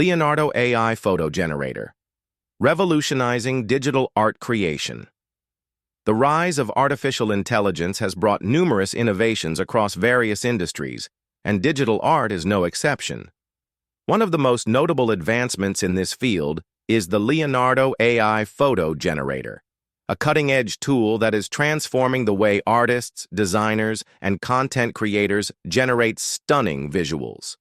Leonardo AI Photo Generator, revolutionizing digital art creation. The rise of artificial intelligence has brought numerous innovations across various industries, and digital art is no exception. One of the most notable advancements in this field is the Leonardo AI Photo Generator, a cutting-edge tool that is transforming the way artists, designers, and content creators generate stunning visuals.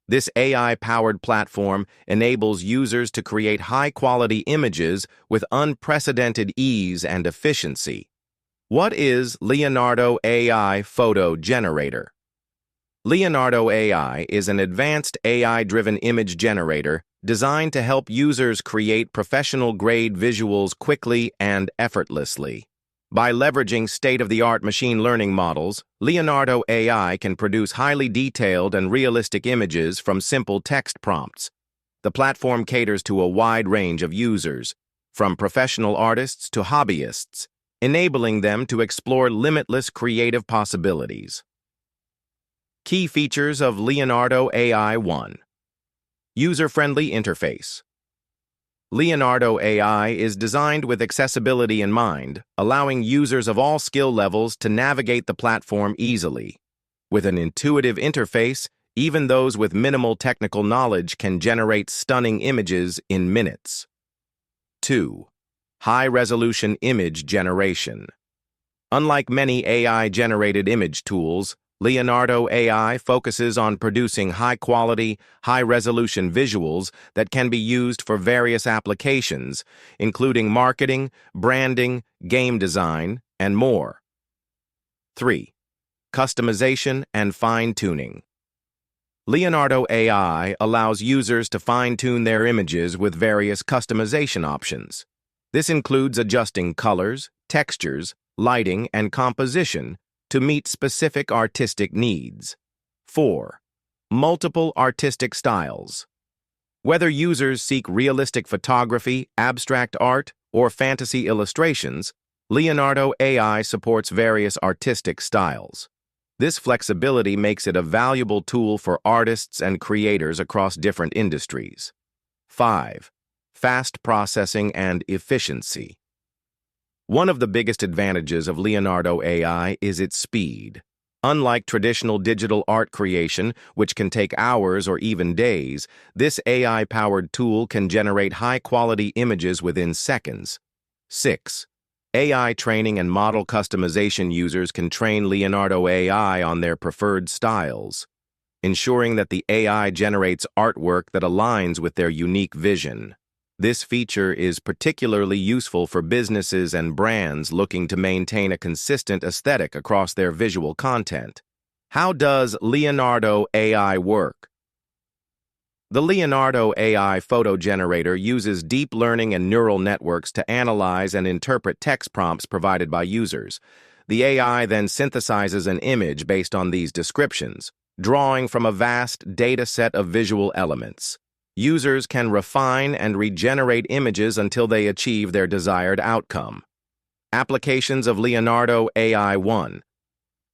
This AI-powered platform enables users to create high-quality images with unprecedented ease and efficiency. What is Leonardo AI Photo Generator? Leonardo AI is an advanced AI-driven image generator designed to help users create professional-grade visuals quickly and effortlessly. By leveraging state-of-the-art machine learning models, Leonardo AI can produce highly detailed and realistic images from simple text prompts. The platform caters to a wide range of users, from professional artists to hobbyists, enabling them to explore limitless creative possibilities. Key features of Leonardo AI 1. User-friendly interface. Leonardo AI is designed with accessibility in mind, allowing users of all skill levels to navigate the platform easily. With an intuitive interface, even those with minimal technical knowledge can generate stunning images in minutes. 2. High-resolution image generation. Unlike many AI-generated image tools, Leonardo AI focuses on producing high-quality, high-resolution visuals that can be used for various applications, including marketing, branding, game design, and more. 3. Customization and fine-tuning. Leonardo AI allows users to fine-tune their images with various customization options. This includes adjusting colors, textures, lighting, and composition to meet specific artistic needs. 4. Multiple artistic styles. Whether users seek realistic photography, abstract art, or fantasy illustrations, Leonardo AI supports various artistic styles. This flexibility makes it a valuable tool for artists and creators across different industries. 5. Fast processing and efficiency. One of the biggest advantages of Leonardo AI is its speed. Unlike traditional digital art creation, which can take hours or even days, this AI-powered tool can generate high-quality images within seconds. 6. AI training and model customization. Users can train Leonardo AI on their preferred styles, ensuring that the AI generates artwork that aligns with their unique vision. This feature is particularly useful for businesses and brands looking to maintain a consistent aesthetic across their visual content. How does Leonardo AI work? The Leonardo AI photo generator uses deep learning and neural networks to analyze and interpret text prompts provided by users. The AI then synthesizes an image based on these descriptions, drawing from a vast data set of visual elements. Users can refine and regenerate images until they achieve their desired outcome. Applications of Leonardo AI 1.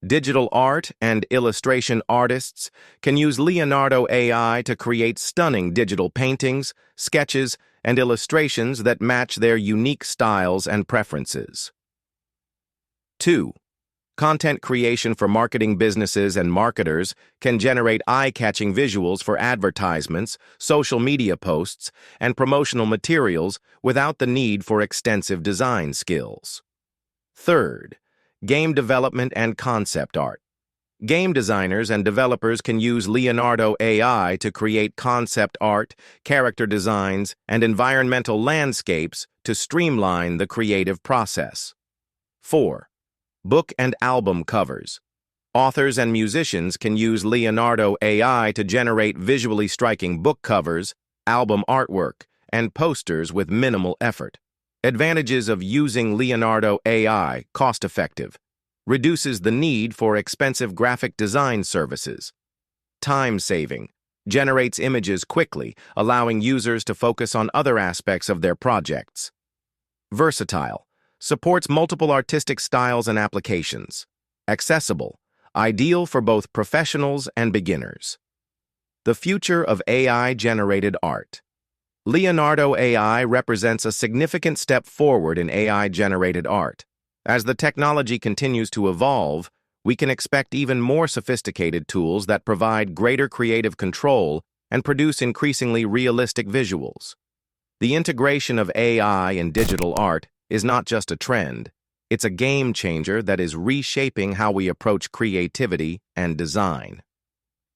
Digital art and illustration artists can use Leonardo AI to create stunning digital paintings, sketches, and illustrations that match their unique styles and preferences. 2. Content creation for marketing. Businesses and marketers can generate eye-catching visuals for advertisements, social media posts, and promotional materials without the need for extensive design skills. 3. Game development and concept art. Game designers and developers can use Leonardo AI to create concept art, character designs, and environmental landscapes to streamline the creative process. 4. Book and album covers. Authors and musicians can use Leonardo AI to generate visually striking book covers, album artwork, and posters with minimal effort. Advantages of using Leonardo AI: cost-effective, reduces the need for expensive graphic design services. Time-saving, generates images quickly, allowing users to focus on other aspects of their projects. Versatile, supports multiple artistic styles and applications. Accessible, ideal for both professionals and beginners. The future of AI-generated art. Leonardo AI represents a significant step forward in AI-generated art. As the technology continues to evolve, we can expect even more sophisticated tools that provide greater creative control and produce increasingly realistic visuals. The integration of AI in digital art is not just a trend, it's a game changer that is reshaping how we approach creativity and design.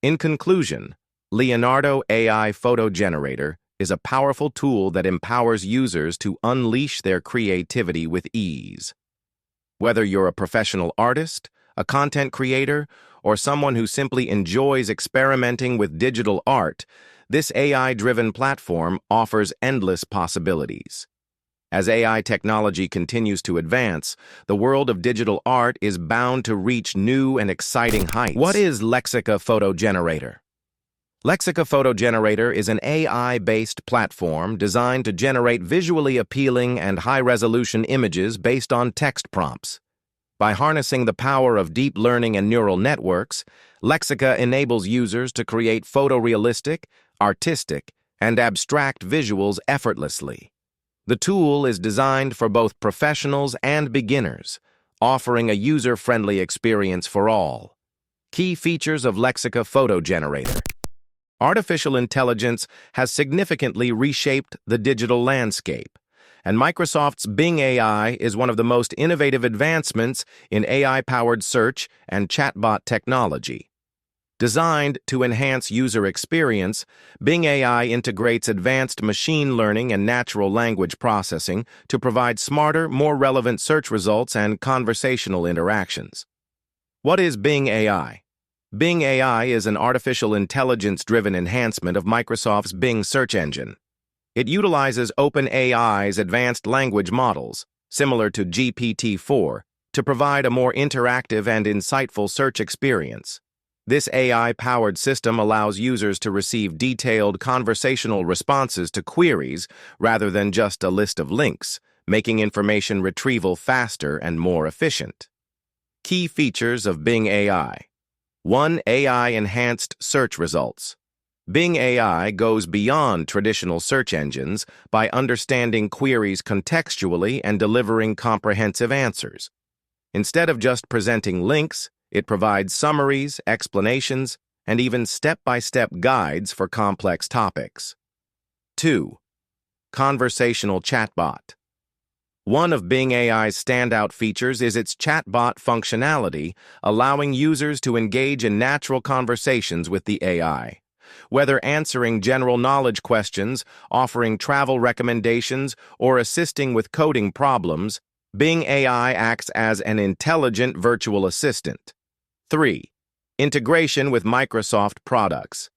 In conclusion, Leonardo AI Photo Generator is a powerful tool that empowers users to unleash their creativity with ease. Whether you're a professional artist, a content creator, or someone who simply enjoys experimenting with digital art, this AI-driven platform offers endless possibilities. As AI technology continues to advance, the world of digital art is bound to reach new and exciting heights. What is Lexica Photo Generator? Lexica Photo Generator is an AI-based platform designed to generate visually appealing and high-resolution images based on text prompts. By harnessing the power of deep learning and neural networks, Lexica enables users to create photorealistic, artistic, and abstract visuals effortlessly. The tool is designed for both professionals and beginners, offering a user-friendly experience for all. Key features of Lexica Photo Generator. Artificial intelligence has significantly reshaped the digital landscape, and Microsoft's Bing AI is one of the most innovative advancements in AI-powered search and chatbot technology. Designed to enhance user experience, Bing AI integrates advanced machine learning and natural language processing to provide smarter, more relevant search results and conversational interactions. What is Bing AI? Bing AI is an artificial intelligence-driven enhancement of Microsoft's Bing search engine. It utilizes OpenAI's advanced language models, similar to GPT-4, to provide a more interactive and insightful search experience. This AI-powered system allows users to receive detailed conversational responses to queries rather than just a list of links, making information retrieval faster and more efficient. Key features of Bing AI. 1. AI-enhanced search results. Bing AI goes beyond traditional search engines by understanding queries contextually and delivering comprehensive answers. Instead of just presenting links, it provides summaries, explanations, and even step-by-step guides for complex topics. 2. Conversational chatbot. One of Bing AI's standout features is its chatbot functionality, allowing users to engage in natural conversations with the AI. Whether answering general knowledge questions, offering travel recommendations, or assisting with coding problems, Bing AI acts as an intelligent virtual assistant. 3. Integration with Microsoft products.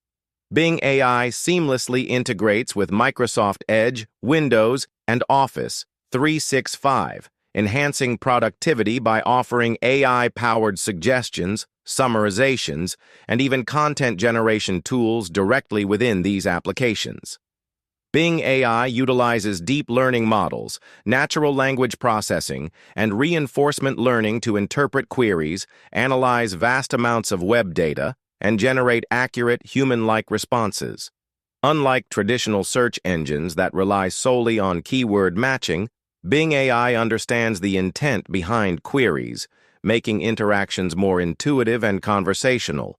Bing AI seamlessly integrates with Microsoft Edge, Windows, and Office 365, enhancing productivity by offering AI-powered suggestions, summarizations, and even content generation tools directly within these applications. Bing AI utilizes deep learning models, natural language processing, and reinforcement learning to interpret queries, analyze vast amounts of web data, and generate accurate, human-like responses. Unlike traditional search engines that rely solely on keyword matching, Bing AI understands the intent behind queries, making interactions more intuitive and conversational.